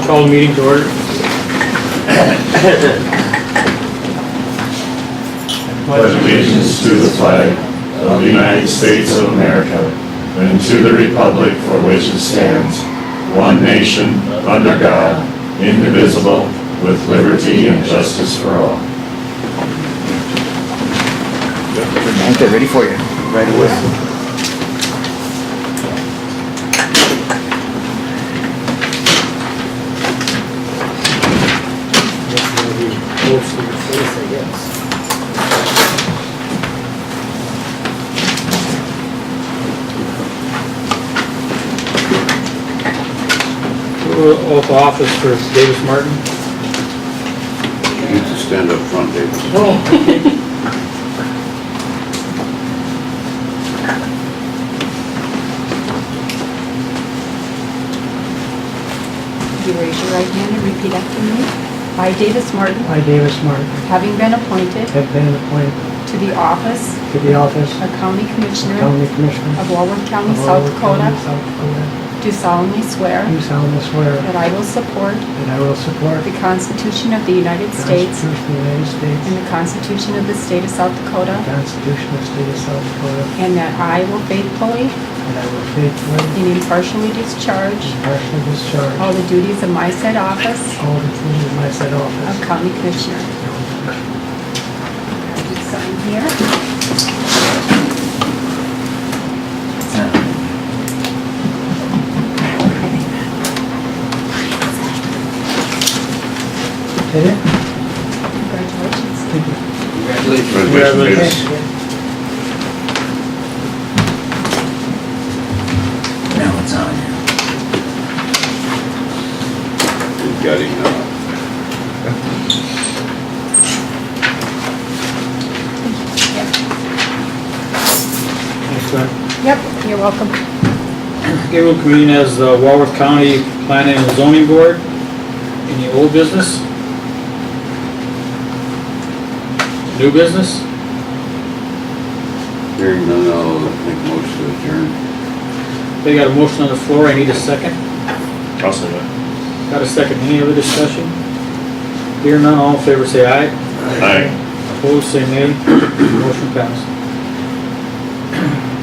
Call the meeting to order. Pledge allegiance to the flag of the United States of America and to the republic for which it stands, one nation, under God, indivisible, with liberty and justice for all. They're ready for you right away. Oath of office for Davis Martin. You need to stand up front, David. You raise your right hand and repeat after me. I, Davis Martin, I, Davis Martin, having been appointed have been appointed to the office to the office of County of Commissioner County Commissioner of Walworth County, of South Walworth County, Dakota, South Dakota, do solemnly swear do solemnly swear that I will support that I will support the Constitution of the United the States Constitution of the United States and the Constitution of the State of South Dakota, the Constitution of the State of South Dakota, and that I will faithfully and I will faithfully and impartially discharge impartially discharge all the duties of my said office all the duties of my said of office. County Commissioner. I just sign here. Did it? Congratulations. Thank you. Congratulations. Now it's on. You've got him now. Thanks, Ben. Yep, you're welcome. Okay, we'll convene as the Walworth County Planning and Zoning Board. Any old business? New business? Hearing none, I'll make a motion to adjourn. They got a motion on the floor. I need a second. I'll say that. Got a second. Any other discussion? Hear none, all in favor say aye. Aye. Opposed, say nay. Motion passed.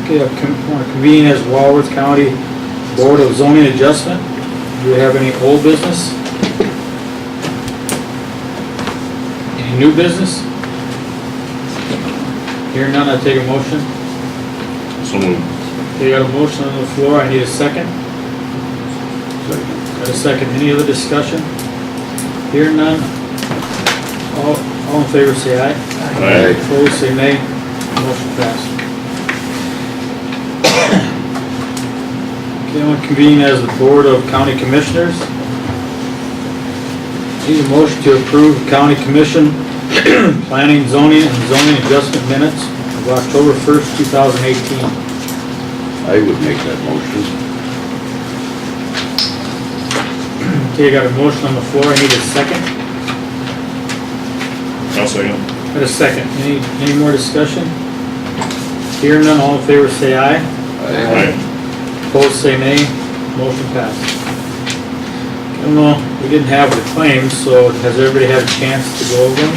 Okay, I want to convene as Walworth County Board of Zoning Adjustment. Do we have any old business? Any new business? Hearing none, I take a motion. So moved. Okay, got a motion on the floor. I need a second. Second. Got a second. Any other discussion? Hearing none. All in favor say aye. Aye. Opposed, say nay. Motion passed. Okay, I want to convene as the Board of County Commissioners. Need a motion to approve County Commission Planning, Zoning, and Zoning Adjustment Minutes of October 1st, 2018. I would make that motion. Okay, I got a motion on the floor. I need a second. I'll second. Got a second. Any more discussion? Hearing none, all in favor say aye. Aye. Opposed, say nay. Motion passed. I don't know, we didn't have the claims, so has everybody had a chance to go over them?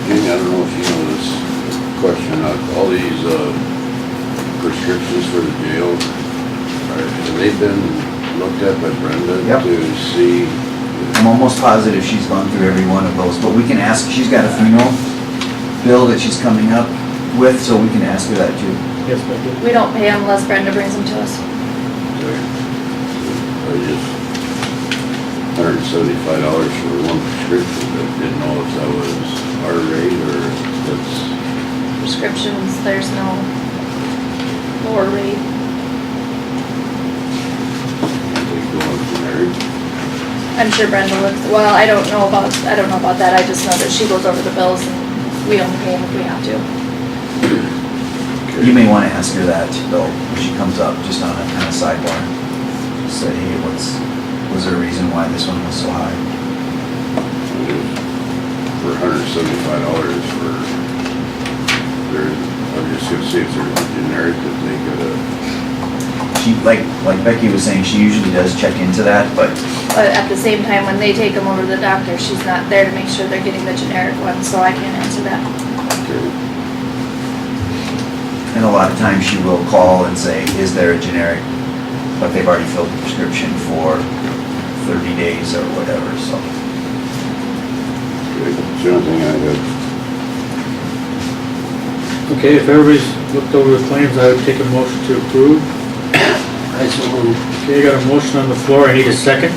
Jimmy, I don't know if you know this question, all these prescriptions for the jail, have they been looked at by Brenda Yep. to see? I'm almost positive she's gone through every one of those, but we can ask, she's got a funeral bill that she's coming up with, so we can ask her that too. Yes, Becky. We don't pay them unless Brenda brings them to us. I just $175 for one prescription, but didn't know if that was our rate or that's. Prescriptions, there's no lower rate. They go up generic. I'm sure Brenda looks, well, I don't know about that. I just know that she goes over the bills and we only pay them if we have to. You may want to ask her that though, when she comes up, just on a kind of sidebar. Just say, hey, was there a reason why this one was so high? For $175 for, I was just just gonna see if they're not generic, that they gotta, She, like Becky was saying, she usually does check into that, but But at the same time, when they take them over to the doctor, she's not there to make sure they're getting the generic one, so I can't answer that. okay, and a lot of times she will call and say, is there a generic? But they've already filled the prescription for 30 days or whatever, so. okay, that's the only thing I had. Okay, if everybody's looked over the claims, I would take a motion to approve. I so moved. Okay, got a motion on the floor, I need a second.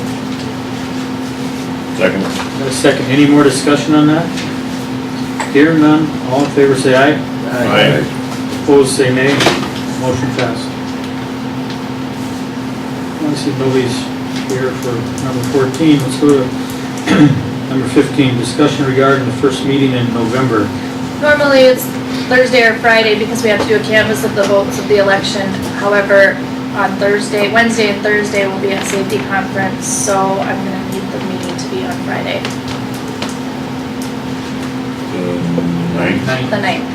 Second. Got a second, any more discussion on that? Hearing none, all in favor say aye. Aye. Opposed say nay, motion passed. I see nobody's here for number 14, let's go to number 15, discussion regarding the first meeting in November. Normally, it's Thursday or Friday because we have to do a canvass of the votes of the election. However, on Wednesday and Thursday will be at safety conference, so I'm gonna need the meeting to be on Friday, Ninth. the 9th.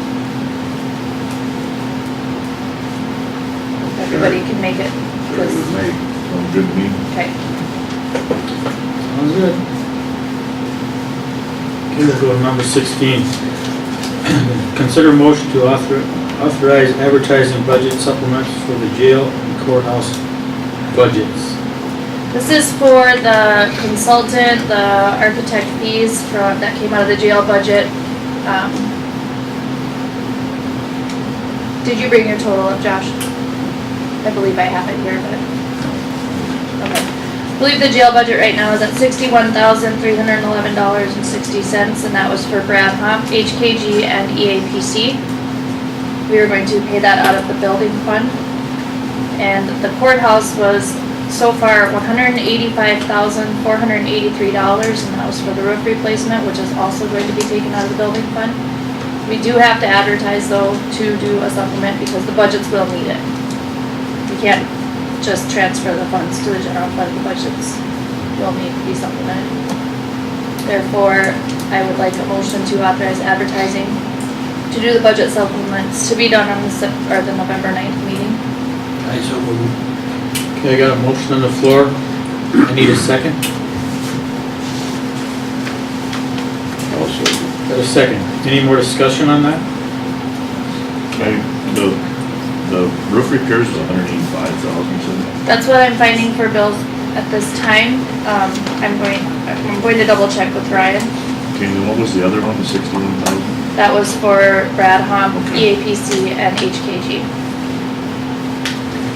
If everybody can make it, Sorry, with because, me. Sounds good to me. okay. Sounds good. Okay, we'll go to number 16. Consider motion to authorize advertising budget supplements for the jail and courthouse budgets. This is for the consultant, the architect fees that came out of the jail budget. Did you bring your total up, Josh? I believe I have it here, but, okay. I believe the jail budget right now is at $61,311.60, and that was for Brad Hump, HKG, and EAPC. We were going to pay that out of the building fund. And the courthouse was so far $185,483, and that was for the roof replacement, which is also going to be taken out of the building fund. We do have to advertise though to do a supplement because the budgets will need it. We can't just transfer the funds to the general fund, the budgets will need to be supplemented. Therefore, I would like a motion to authorize advertising to do the budget supplements to be done on the November 9th meeting. I so moved. Okay, I got a motion on the floor. I need a second. Also, Got a second. Any more discussion on that? The roof repairs was 185,000, so. That's what I'm finding for bills at this time. I'm going to double check with Ryan. Okay, then what was the other one, the 61,000? That was for Brad Hump, EAPC, and HKG. I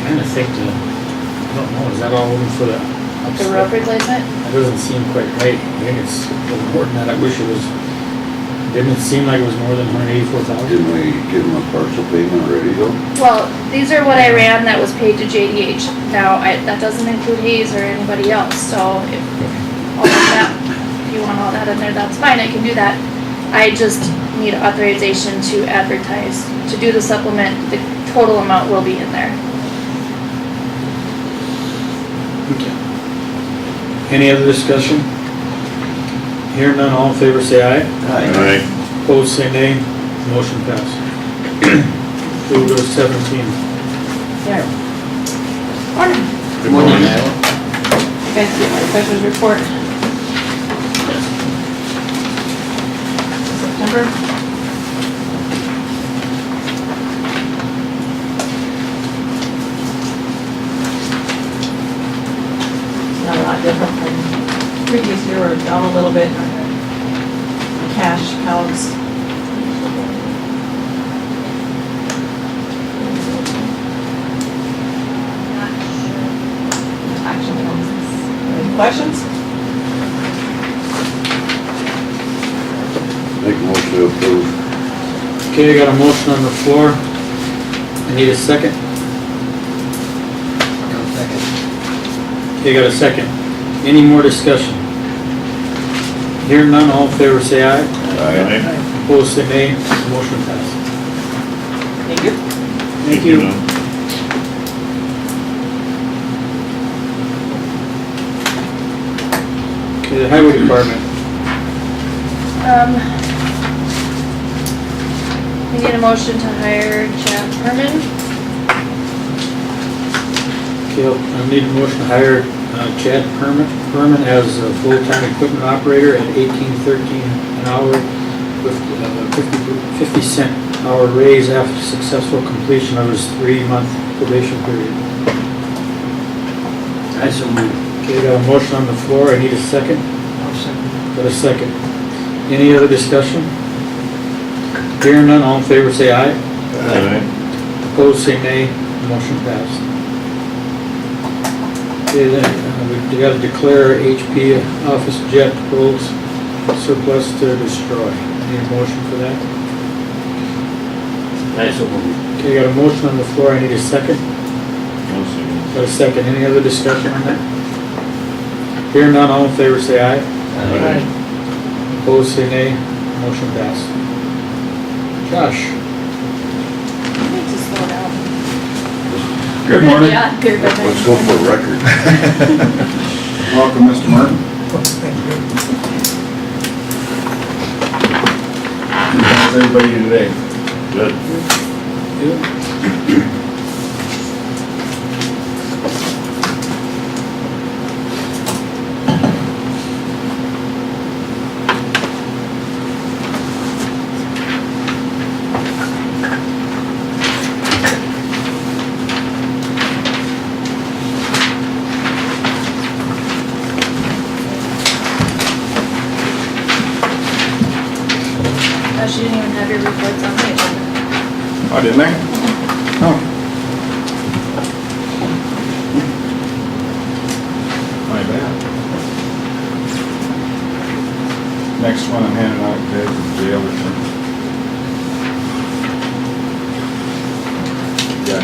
kinda think I don't know, is that all in for the The roof replacement? That doesn't seem quite right. I think it's a little more than that. I wish it was, didn't it seem like it was more than 184,000? didn't we give them a partial payment already though? Well, these are what I ran that was paid to JDH. Now, that doesn't include Hayes or anybody else, so if all of that, if you want all that in there, that's fine, I can do that. I just need authorization to advertise, to do the supplement, the total amount will be in there. Okay. Any other discussion? Hearing none, all in favor say aye. Aye. Opposed say nay. Motion passed. We'll go to 17. There. Morning. Good morning. You guys get my treasurer's report. September. It's not a lot different from previous year, or down a little bit on the cash counts. Action counts. Any questions? Make a motion to approve. Okay, I got a motion on the floor. I need a second. Okay, got a second. Any more discussion? Hearing none, all in favor say aye. Aye. Opposed say nay. Motion passed. Thank you. Thank you. Okay, the highway department. We need a motion to hire Chad Herman. Okay, I need a motion to hire Chad Perman as a full-time equipment operator at $18.13 an hour with 50-cent hour raise after successful completion of his 3-month probation period. I so moved. Okay, got a motion on the floor. I need a second. I'll second. Got a second. Any other discussion? Hearing none, all in favor say aye. Aye. Opposed say nay. Motion passed. Okay, then, we gotta declare HP office jet pools surplus to destroy. Need a motion for that? I so moved. Okay, got a motion on the floor. I need a second. Got a second. Any other discussion on that? Hearing none, all in favor say aye. Aye. Opposed say nay. Motion passed. Josh? I need to slow down. Good morning. Yeah, good, good. Let's go for a record. Welcome, Mr. Martin. How's everybody today? Good. Good. Gosh, you didn't even have your reports on the agenda. Oh, didn't I? Oh. My bad. Next one I'm handing out, guys, is the jail return. Got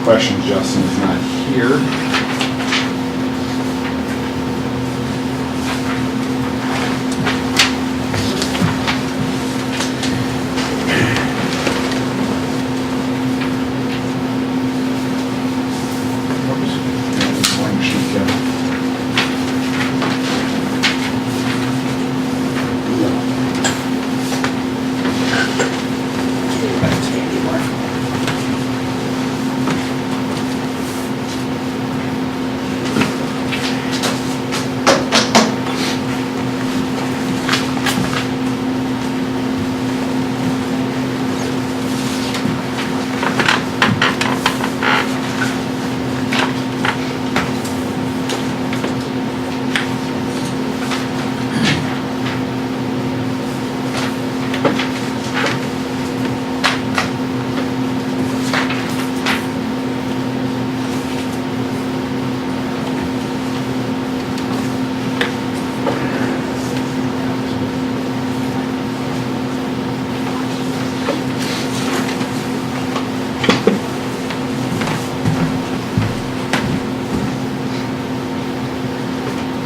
questions? Justin is not here. One sheet, Kevin.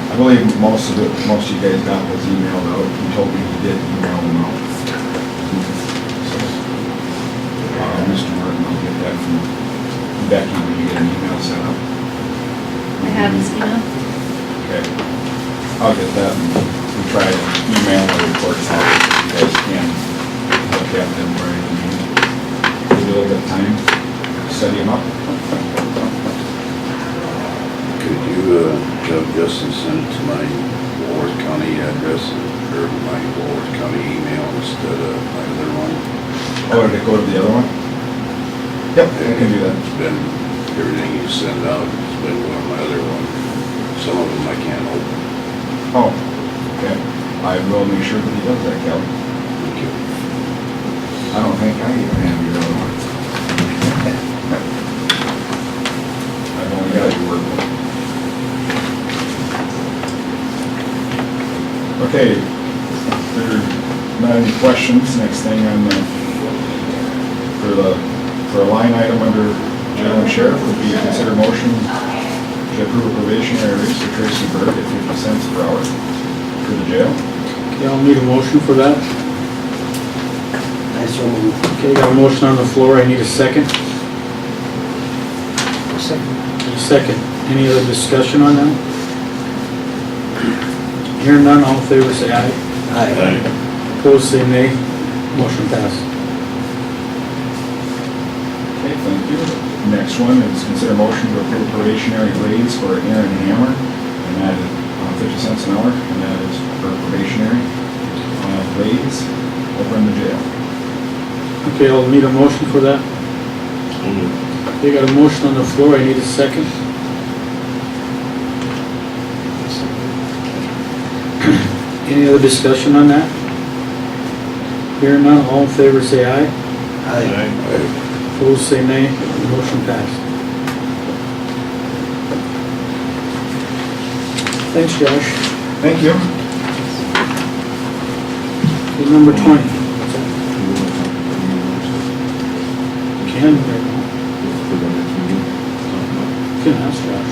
I believe most of you guys got was emailed out. He told me he did email them out. So, Mr. Martin, I'll get that from Becky when you get an email set up. I have his email. Okay. I'll get that and we try to email the reports out if you guys can look at them right in the meeting. Give you a little bit of time to set him up. Could you, have Justin send it to my Walworth County address or my Walworth County email instead of my other one? Oh, did it go to the other one? Yep, I can do that. It's been, everything you send out, it's been going to my other one. Some of them I can't open. Oh, okay. I will make sure that he does that, Kelly. Thank you. I don't think I even have your other one. I've only got your work one. Okay, if there are not any questions, next thing on the, for a line item under jail and sheriff would be consider motion to approve a probationary raise for Tracy Berg at 50 cents per hour for the jail. Okay, I'll need a motion for that. I so moved. Okay, got a motion on the floor. I need a second. I'll second. A second. Any other discussion on that? Hearing none, all in favor say aye. Aye. Opposed say nay. Motion passed. Okay, thank you. Next one is consider motion to approve probationary raise for Aaron Hammer, and that is 50 cents an hour, and that is for probationary raise over in the jail. Okay, I'll need a motion for that. Okay, got a motion on the floor, I need a second. Any other discussion on that? Hearing none, all in favor say aye. Opposed say nay, motion passed. Thanks, Josh. Thank you. Okay, number 20. Ken, right now. Can ask Josh.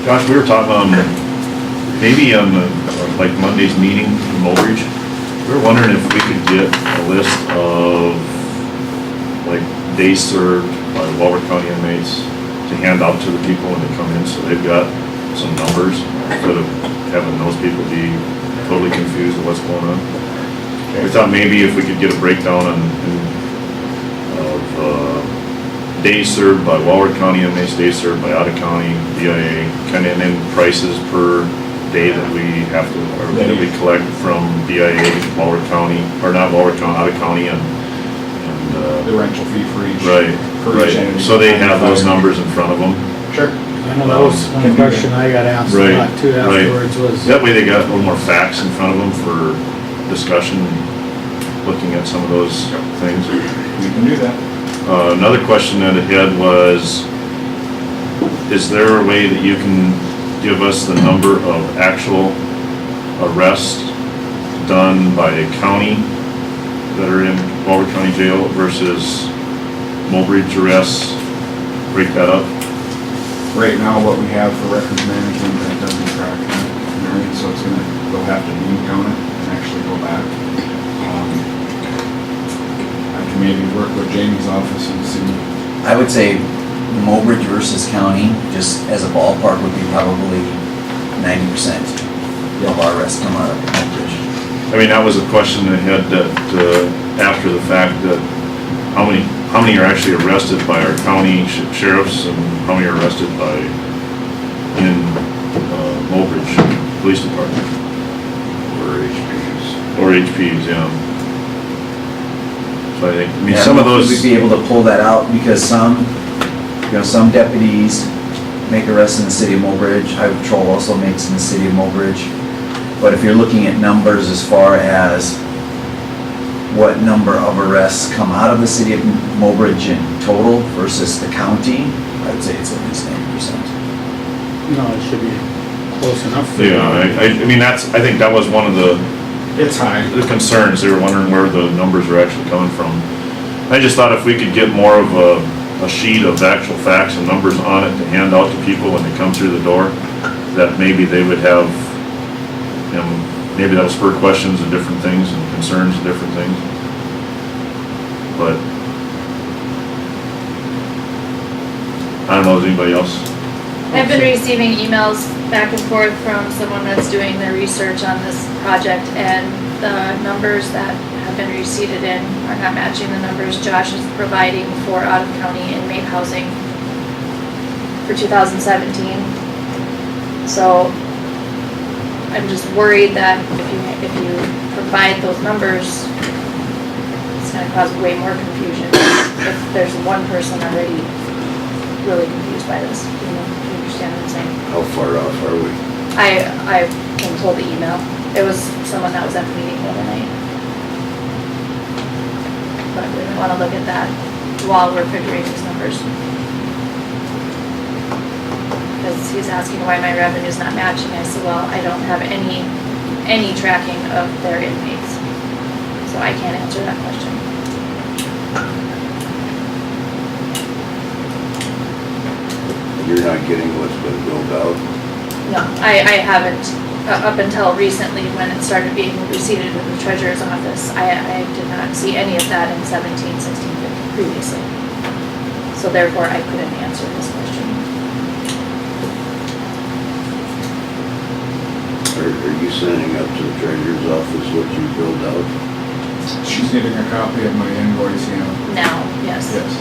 Josh, we were talking maybe on the, like Monday's meeting in Mulbridge, we were wondering if we could get a list of like days served by Walworth County inmates to hand out to the people when they come in, so they've got some numbers instead of having those people be totally confused with what's going on. We thought maybe if we could get a breakdown of days served by Walworth County inmates, days served by out-of-county, BIA, kind of, and then prices per day that we have to, or that we collect from BIA, Walworth County, or not Walworth County, out-of-county, and The rental fee for each. right, for each right. entity. So they have those numbers in front of them. Sure. I know that was one question I got asked a Right, lot too right. afterwards was. That way they got a little more facts in front of them for discussion, looking at some of those things. We can do that. Another question that I had was, is there a way that you can give us the number of actual arrests done by a county that are in Walworth County Jail versus Mulbridge arrests? Break that up. Right now, what we have for records management, that doesn't track that, right? So it's gonna, they'll have to bean count it and actually go back. I can maybe work with Jamie's office and see. I would say Mulbridge versus county, just as a ballpark, would be probably 90% of our arrests come out of Mulbridge. I mean, that was a question I had that, after the fact, that how many are actually arrested by our county sheriffs and how many are arrested by, in Mulbridge Police Department? Or HPs. Or HPs, yeah. So I think, I mean, Yeah, some of those. We'd be able to pull that out because some deputies make arrests in the city of Mulbridge. Highway Patrol also makes in the city of Mulbridge. But if you're looking at numbers as far as what number of arrests come out of the city of Mulbridge in total versus the county, I'd say it's at least 90%. No, it should be close enough. Yeah, I mean, I think that was one of the It's high. concerns. They were wondering where the numbers are actually coming from. I just thought if we could get more of a sheet of actual facts and numbers on it to hand out to people when they come through the door, that maybe they would have, you know, maybe that'll spur questions of different things and concerns of different things. But I don't know, is anybody else? I've been receiving emails back and forth from someone that's doing their research on this project, and the numbers that have been receipted in are not matching the numbers Josh is providing for out-of-county inmate housing for 2017. So I'm just worried that if you provide those numbers, it's gonna cause way more confusion if there's one person already really confused by this. You know, you understand what I'm saying? How far off are we? I've been told the email. It was someone that was at the meeting the other night. But we might wanna look at that while we're figuring these numbers. Because he's asking why my revenue's not matching. I said, well, I don't have any tracking of their inmates. So I can't answer that question. You're not getting what's been billed out? No, I haven't, up until recently when it started being receipted in the treasurer's office. I did not see any of that in 17, 16 previously. So therefore, I couldn't answer this question. Are you sending up to the treasurer's office what you billed out? She's getting a copy of my invoice, yeah. Now, yes. Yes.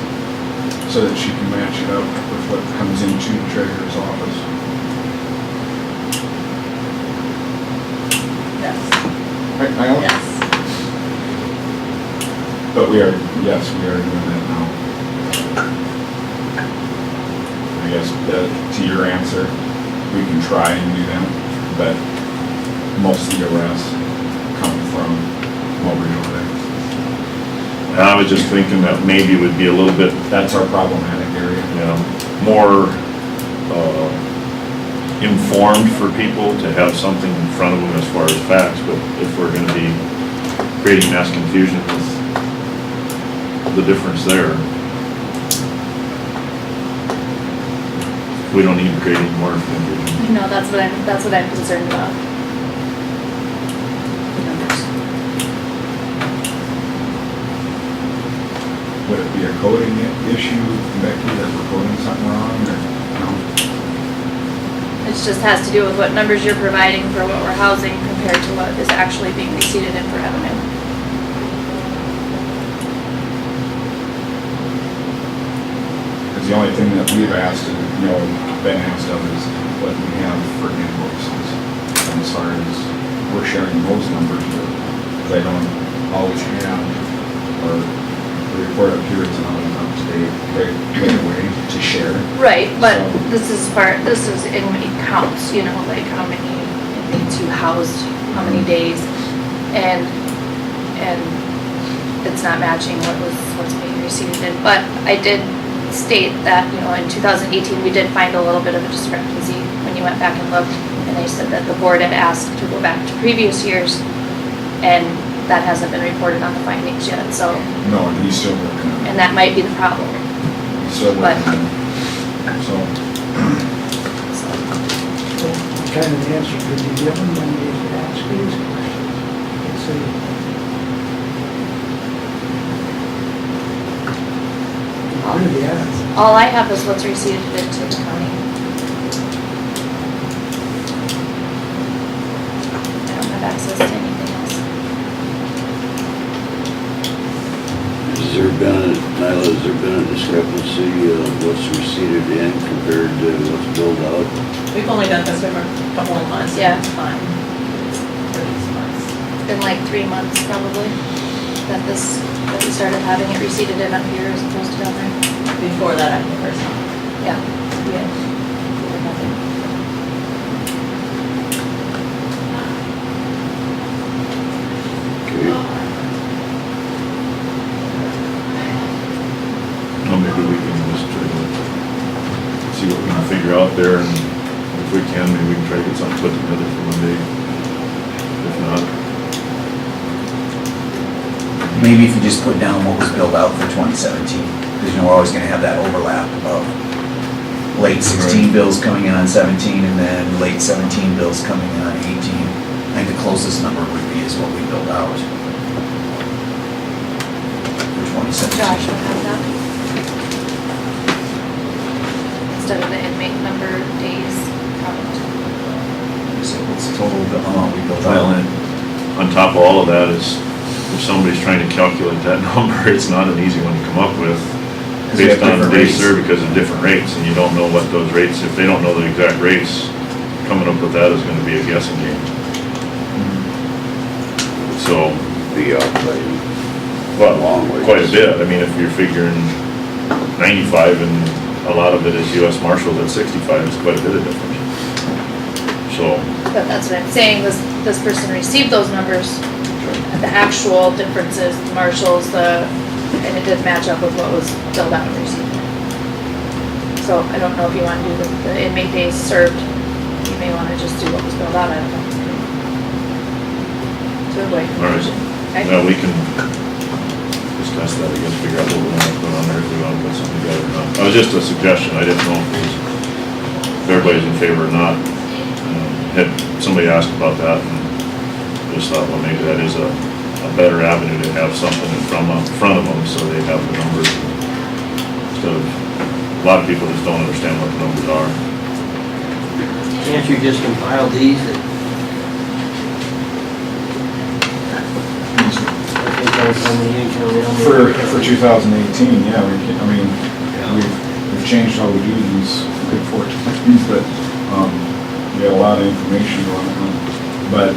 so that she can match it up with what comes into the treasurer's office. Yes. I don't, Yes. but we are doing that now. I guess to your answer, we can try and do that, but most of the arrests come from Mowbray over there. And I was just thinking that maybe it would be a little bit, That's our problematic area. you know, more informed for people to have something in front of them as far as facts, but if we're gonna be creating mass confusion with the difference there, we don't need to create any more confusion. No, that's what I'm concerned about. The numbers. Would it be a coding issue, Becky, that we're coding something wrong, or no? It just has to do with what numbers you're providing for what we're housing compared to what is actually being receipted in for revenue. Because the only thing that we've asked, and, been asked of is what we have for invoices. And as far as we're sharing those numbers, because I don't always have, or the report up here is not up to date, right away to share. Right, but So- this is inmate counts, like how many inmates you housed, how many days, and it's not matching what's being received in. But I did state that, in 2018, we did find a little bit of a discrepancy when you went back and looked, and they said that the board had asked to go back to previous years, and that hasn't been reported on the findings yet, so, No, he's still working on it. and that might be the problem. He's still working on it. So, What kind of answer could you give them when they ask these questions? Let's see. What did they ask? All I have is what's received into the county. I don't have access to anything else. Has there been, Nyla, has there been a discrepancy of what's received in compared to what's billed out? We've only done this for a couple of months. Yeah. It's fine. For these months. It's been like 3 months probably that we started having it receipted in up here as opposed to down there. Before that, I think personally. Yeah. Yeah. Okay. Well, maybe we can just try to see what we can figure out there, and if we can, maybe we can try to get something put together for Monday. If not, Maybe if you just put down what was billed out for 2017, because we're always gonna have that overlap of late 16 Right. bills coming in on 17 and then late 17 bills coming in on 18. I think the closest number would be is what we billed out for 2017. Josh will have that. Instead of the inmate number days count. So what's the total amount we billed well, out? and on top of all of that is, if somebody's trying to calculate that number, it's not an easy one to come up with. Because we have Based on different days rates. served, because of different rates, and you don't know what those rates, if they don't know the exact rates, coming up with that is gonna be a guessing game. So, Be out by well, Long ways. quite a bit. I mean, if you're figuring 95 and a lot of it is US Marshals at 65, it's quite a bit of difference. So, But that's what I'm saying, this person received those numbers, the actual differences, the marshals, and it didn't match up with what was billed out and received. So I don't know if you want to do the inmate days served, you may want to just do what was billed out, I don't know. To avoid confusion. Okay? well, we can discuss that, I guess, figure out what we want to put on there, if we want to put something together or not. It was just a suggestion, I didn't know if everybody's in favor or not. Had somebody asked about that, and just thought, well, maybe that is a better avenue to have something in front of them, so they have the numbers. Instead of, a lot of people just don't understand what the numbers are. Can't you just compile these? I think that's on the income. For 2018, yeah, we can, we've changed how we do these big 420s, but, we have a lot of information going on. But,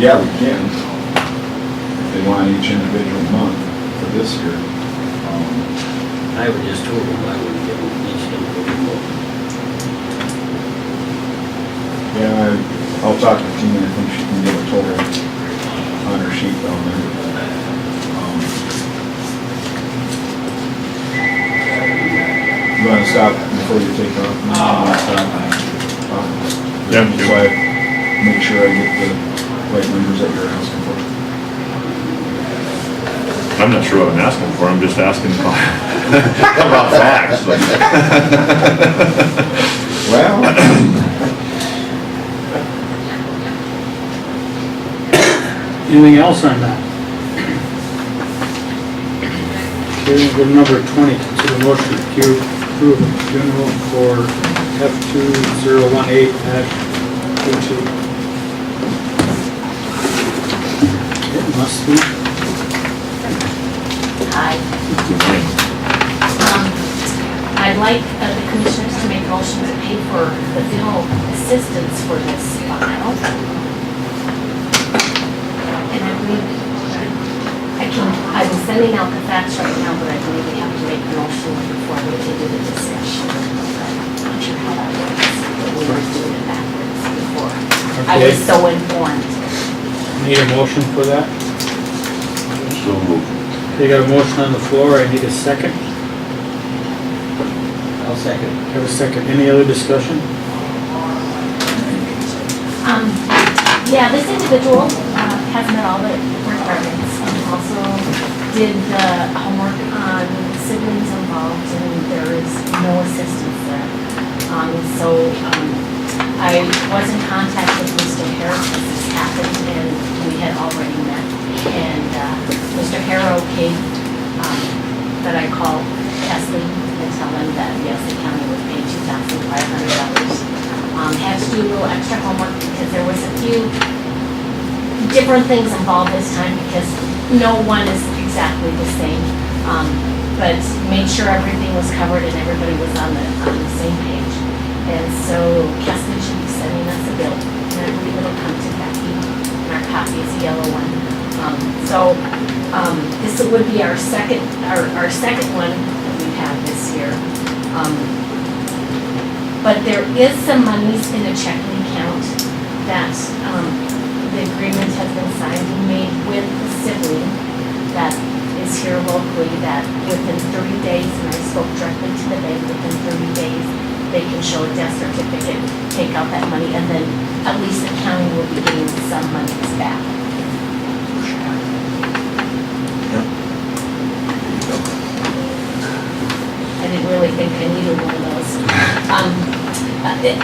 yeah, we can. If they want each individual month for this year. I would just told them I would give them each individual. Yeah, I'll talk to Tina, I think she can give a total on her sheet down there. You wanna stop before you take off? You wanna stop? Yep. So I make sure I get the right numbers that you're asking for. I'm not sure what I'm asking for, I'm just asking about facts. Well, Anything else on that? Okay, we'll go to number 20, consider motion to approve a funeral for F2018-22. It must be. Hi. I'd like the commissioners to make a motion to pay for the funeral assistance for this file. And I believe, I'm sending out the facts right now, but I believe we have to make a motion before we can do the discussion. I'm not sure how that works, but we were doing it backwards before. I was so informed. Need a motion for that? So moved. Okay, got a motion on the floor, I need a second. I'll second. Have a second. Any other discussion? Yeah, this individual has met all the requirements. Also did the homework on siblings involved, and there is no assistance there. I was in contact with Mr. Harris as this happened, and we had already met. And Mr. Harrow came, that I called Kesley and tell him that yes, the county would pay $2,500. Had to do a little extra homework because there was a few different things involved this time because no one is exactly the same. But made sure everything was covered and everybody was on the same page. And so Kesley should be sending us a bill, and I believe it'll come to Becky. And our copy is a yellow one. This would be our second one that we've had this year. But there is some monies in a checking account that the agreement has been signed and made with the sibling that is here locally, that within 30 days, and I spoke directly to the bank, within 30 days, they can show a death certificate, take out that money, and then at least the county will be getting some monies back. I didn't really think I needed one of those.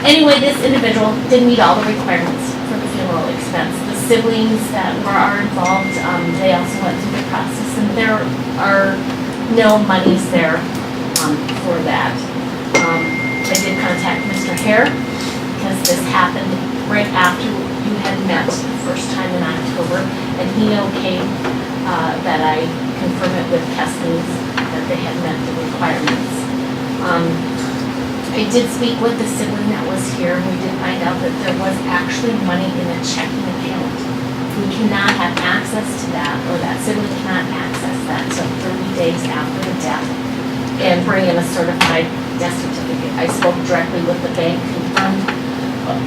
Anyway, this individual did meet all the requirements for the funeral expense. The siblings that are involved, they also went through the process, and there are no monies there for that. I did contact Mr. Hare because this happened right after you had met the first time in October, and he okayed that I confirm it with Kessley's that they had met the requirements. I did speak with the sibling that was here, and we did find out that there was actually money in a checking account. We cannot have access to that, or that sibling cannot access that until 30 days after the death and bring in a certified death certificate. I spoke directly with the bank, confirmed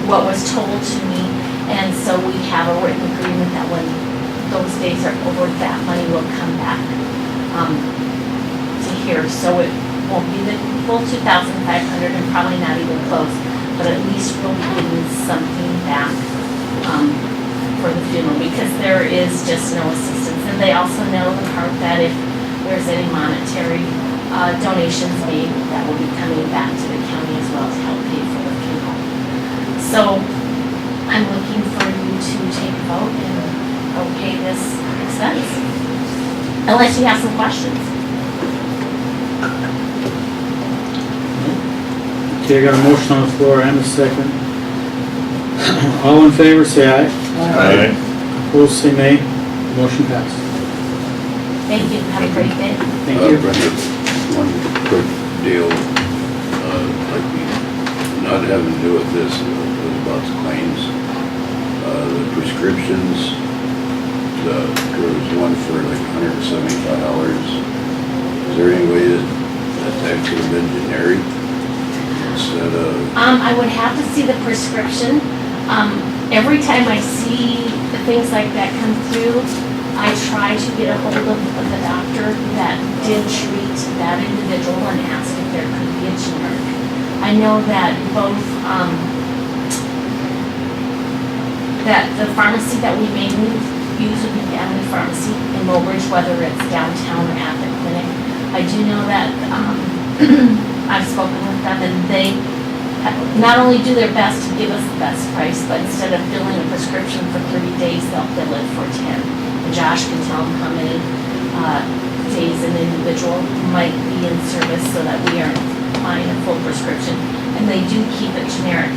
what was told to me, and so we have a written agreement that when those days are over, that money will come back to here. So it won't be the full $2,500 and probably not even close, but at least we'll be getting something back for the funeral because there is just no assistance. And they also know the part that if there's any monetary donations made, that will be coming back to the county as well to help pay for the funeral. So I'm looking for you to take a vote and okay this expense, unless you have some questions. Okay, I got a motion on the floor and a second. All in favor, say aye. Aye. Opposed, say nay. Motion passed. Thank you, have a great day. Thank you. Brenda, One quick deal, like not having to do with this, was about the claims. The prescriptions, there was one for like $175. Is there any way that could have been generic instead of? I would have to see the prescription. Every time I see things like that come through, I try to get a hold of the doctor that did treat that individual and ask if there could be a generic. I know that both, that the pharmacy that we mainly use would be Family Pharmacy in Mobridge, whether it's downtown or at the clinic. I do know that, I've spoken with them and they not only do their best to give us the best price, but instead of filling a prescription for 30 days, they'll fill it for 10. And Josh can tell them how many days an individual might be in service so that we aren't buying a full prescription. And they do keep it generic.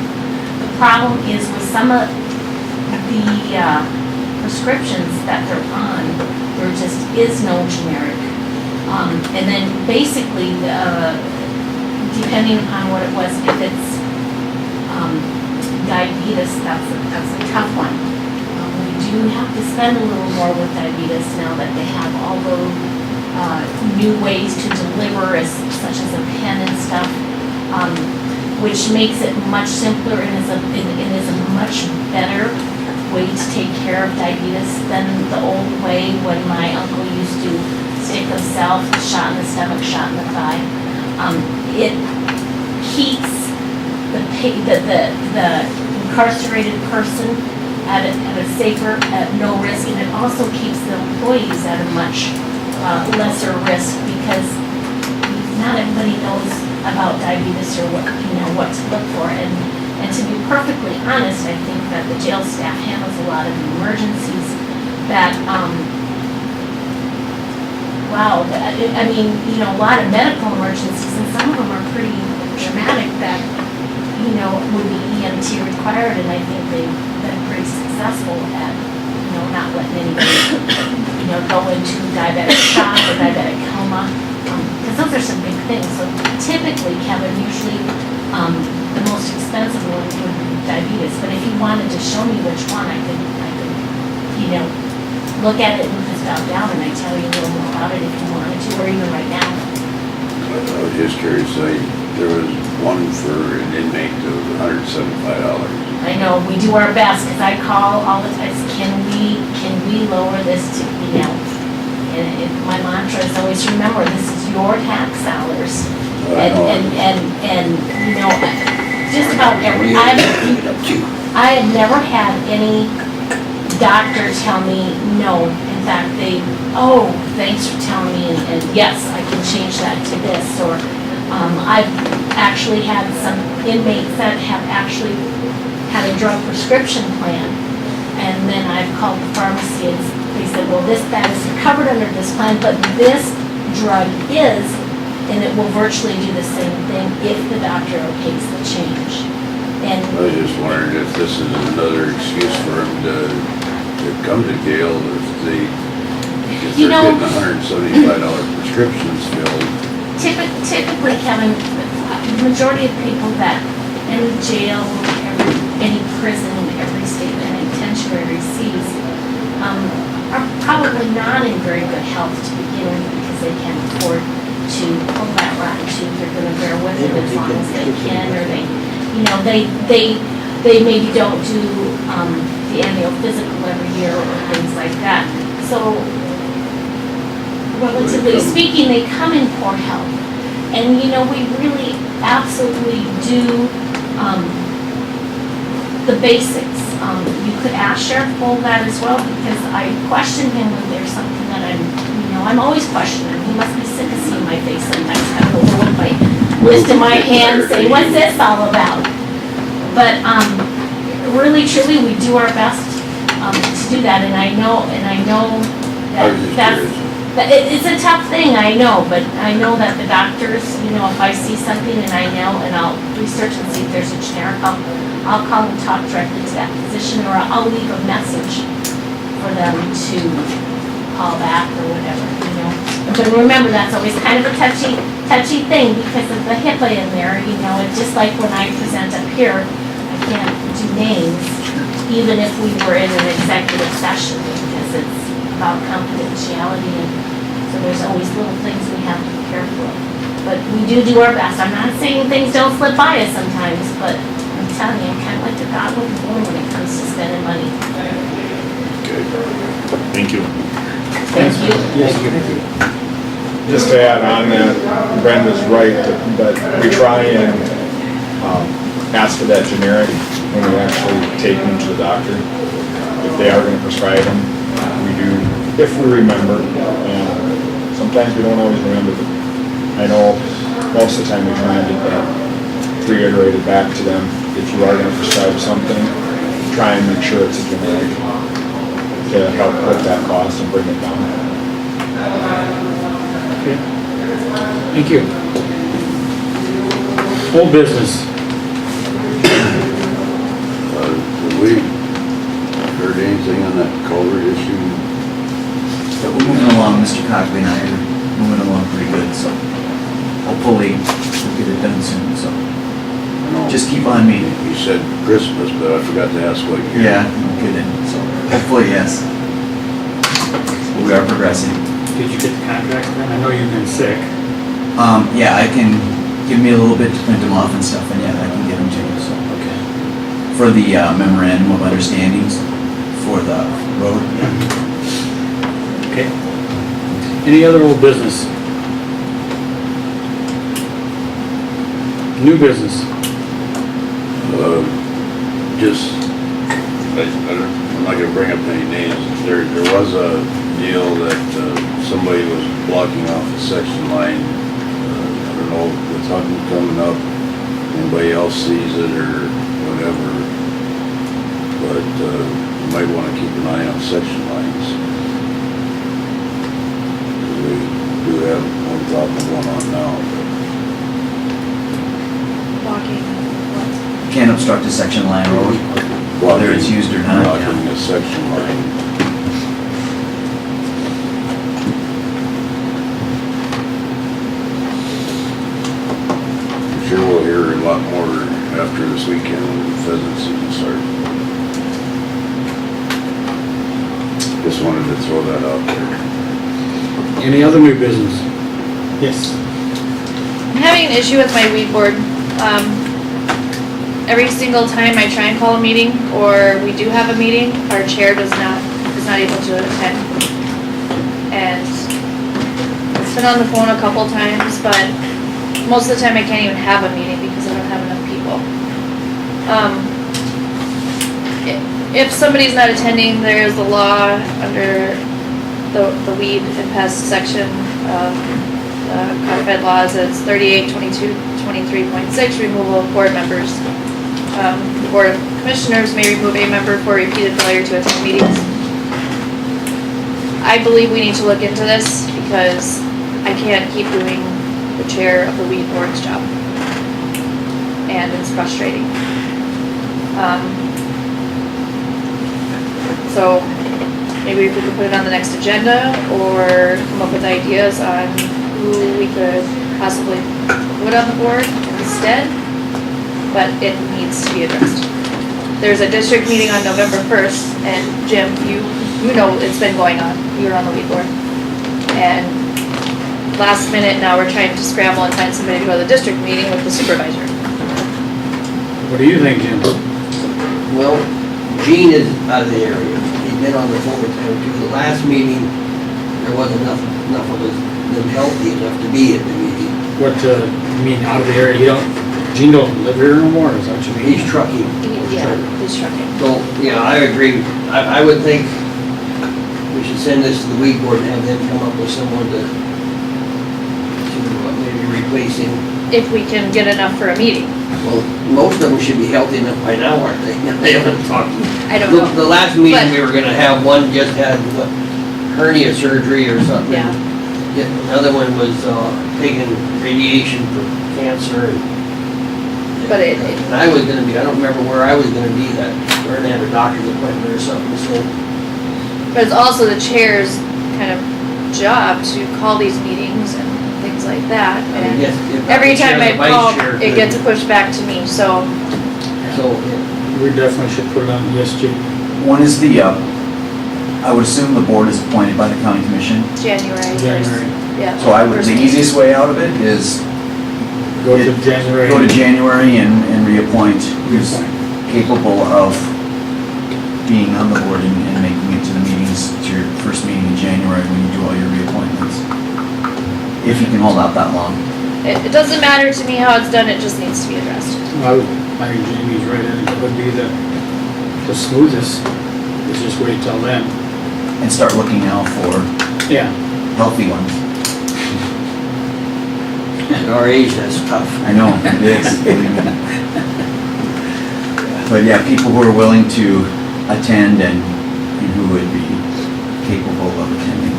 The problem is with some of the prescriptions that they're on, there just is no generic. And then basically, depending upon what it was, if it's diabetes, that's a tough one. We do have to spend a little more with diabetes now that they have all those new ways to deliver, such as a pen and stuff, which makes it much simpler and is a much better way to take care of diabetes than the old way when my uncle used to stick himself, shot in the stomach, shot in the thigh. It keeps the incarcerated person at a safer, at no risk, and it also keeps the employees at a much lesser risk because not everybody knows about diabetes or what to look for. And to be perfectly honest, I think that the jail staff handles a lot of emergencies that I mean, a lot of medical emergencies, and some of them are pretty dramatic that, would be EMT required, and I think they've been pretty successful at, not letting anybody, go into diabetic shock or diabetic coma, because those are some big things. So typically, Kevin, usually, the most expensive one would be diabetes, but if you wanted to show me which one, I could, look at it and just down and I tell you a little more about it if you wanted to, or even right now. I was just curious, there was one for an inmate that was $175. I know, we do our best, because I call all the time, can we lower this to, and my mantra is always remember, this is your tax dollars. And just about every, I have never had any doctor tell me no. In fact, thanks for telling me, and yes, I can change that to this. Or I've actually had some inmates that have actually had a drug prescription plan, and then I've called the pharmacy and they said, well, that is covered under this plan, but this drug is, and it will virtually do the same thing if the doctor okays the change. And I was just wondering if this is another excuse for them to come to jail if they're getting $175 prescriptions filled. Typically, Kevin, the majority of people that any jail, any prison, every state penitentiary receives are probably not in very good health to begin with because they can't afford to pull that rotten tooth. They're going to bear with it as long as they can, or they maybe don't do the annual physical every year or things like that. So, relatively speaking, they come in poor health. And we really absolutely do the basics. You could ask Sheriff Bull that as well, because I question him when there's something that I'm always questioning. He must be sick of seeing my face sometimes. I go with my list in my hand saying, what's this all about? But really, truly, we do our best to do that, and I know it's a tough thing, I know, but I know that the doctors, if I see something and I'll research and see if there's a generic, I'll call and talk directly to that physician, or I'll leave a message for them to call back or whatever, But remember, that's always kind of a touchy touchy thing because of the HIPAA in there, you know, it's just like when I present up here, I can't do names, even if we were in an executive session, because it's about confidentiality, and so there's always little things we have to be careful of. But we do our best. I'm not saying things don't slip by us sometimes, but I'm telling you, I'm kind of like the dog with the bone when it comes to spending money. Thank you. Thank you. Yes. Just to add on that, Brenda's right, that we try and ask for that generic when we actually take them to the doctor. If they are going to prescribe them, we do, if we remember. And sometimes we don't always remember, but I know most of the time we try and get that reiterated back to them. If you are going to prescribe something, try and make sure it's a generic to help with that cost and bring it down. Okay. Thank you. Old business. Have we heard anything on that culvert issue? But we're moving along, Mr. Cogley and I are moving along pretty good, so hopefully we'll get it done soon, so No. just keep on me. You said Christmas, but I forgot to ask what year. Yeah, no kidding, so hopefully, yes. We are progressing. Did you get the contract then? I know you've been sick. Yeah, I can, give me a little bit to print them off and stuff, and yeah, I can get them to you, so. Okay. For the memorandum of understandings for the road, Okay. Any other old business? New business? I'm not gonna bring up any names. There was a deal that somebody was blocking off a section line. I don't know if it's coming up, anybody else sees it or whatever. But you might wanna keep an eye on section lines. We do have one problem going on now. Walking, what? can't obstruct a section line road, whether it's used or not. Blocking a section line. I'm sure we'll hear a lot more after this weekend when the pheasant season starts. Just wanted to throw that out there. Any other new business? Yes. I'm having an issue with my weed board. Every single time I try and call a meeting, or we do have a meeting, our chair is not able to attend. And it's been on the phone a couple times, but most of the time I can't even have a meeting because I don't have enough people. If somebody's not attending, there is a law under the weed and pest section of codified laws. It's 382223.6, removal of board members. The Board of Commissioners may remove a member for repeated failure to attend meetings. I believe we need to look into this because I can't keep doing the chair of the weed board's job. And it's frustrating. So maybe if we could put it on the next agenda or come up with ideas on who we could possibly put on the board instead, but it needs to be addressed. There's a district meeting on November 1st, and Jim, you know it's been going on. You were on the weed board. And last minute, now we're trying to scramble and find somebody to go to the district meeting with the supervisor. What do you think, Jim? Well, Gene is out of the area. He's been on the phone with him too. The last meeting, there wasn't enough of them healthy enough to be at the meeting. What, you mean out of the area? Gene don't live here no more, is that what you mean? He's trucking. Yeah, he's trucking. So, yeah, I agree. I would think we should send this to the weed board and have them come up with someone to maybe replace him. If we can get enough for a meeting. Well, most of them should be healthy enough by now, aren't they? They haven't talked. I don't know. The last meeting, But- we were gonna have one just had what, hernia surgery or something. Yeah. Another one was, taking radiation for cancer and. But And I was gonna be, I don't remember where I was gonna be that, we're gonna have a doctor's appointment or something, so. But it's also the chair's kind of job to call these meetings and things things like that. And Yes, if every the chair time and I the vice call, chair it could- gets pushed back to me, so. So, We definitely should put it on the ESG. When is the, I would assume the board is appointed by the county commission, January first. January. Yeah. so I would, first the meeting. easiest way out of it is Go to January. go to January and reappoint who's capable of being on the board and making it to the meetings, to your first meeting in January when you do all your reappointments. If you can hold out that long. It doesndoesn't matter to me how it's done, it just needs to be addressed. I think Jamie's right, I think it would be the smoothest, is just wait till then. And start looking now for Yeah. healthy ones. at our age, that's tough. I know, it is, believe me. But yeah, people who are willing to attend and who would be capable of attending.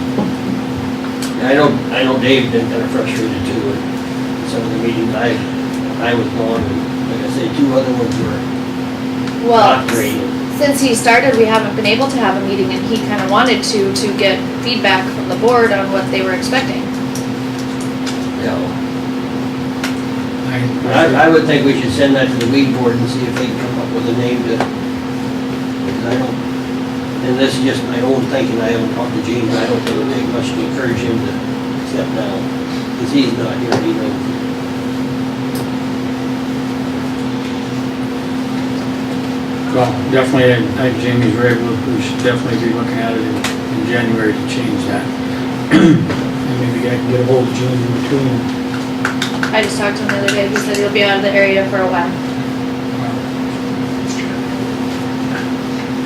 I know Dave's been kind of frustrated too with some of the meetings I was on, and like I say, two other ones were Well, not great. since he started, we haven't been able to have a meeting, and he kind of wanted to get feedback from the board on what they were expecting. You know, I would think we should send that to the weed board and see if they can come up with a name to, because I don't, and this is just my own thinking, I haven't talked to Gene, but I don't think it would take much to encourage him to step down, because he's not here, he knows. Well, definitely, I think Jamie's right, we should definitely be looking at it in January to change that. And maybe I can get a hold of Gene in between. I just talked to him the other day, he said he'll be out of the area for a while.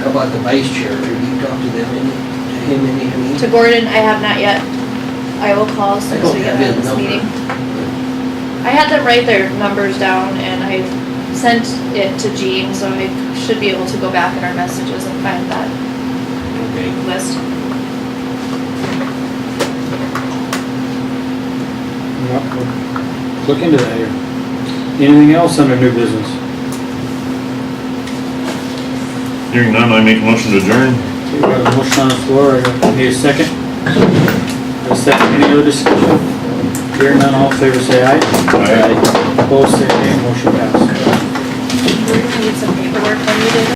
How about the vice chair, have you talked to them any, to him any, I mean? To Gordon, I have not yet. I will call as soon as we get out of this number. meeting. I had them write their numbers down, and I sent it to Jean, so I should be able to go back in our messages and find that Okay. list. Yep, we'll look into that here. Anything else under new business? Hearing none, I make a motion to adjourn. Okay, we got a motion on the floor, I need a second. A second, any other discussion? Hearing none, all in favor say aye. Aye. Opposed say nay, motion passed. Need some paperwork when you do that.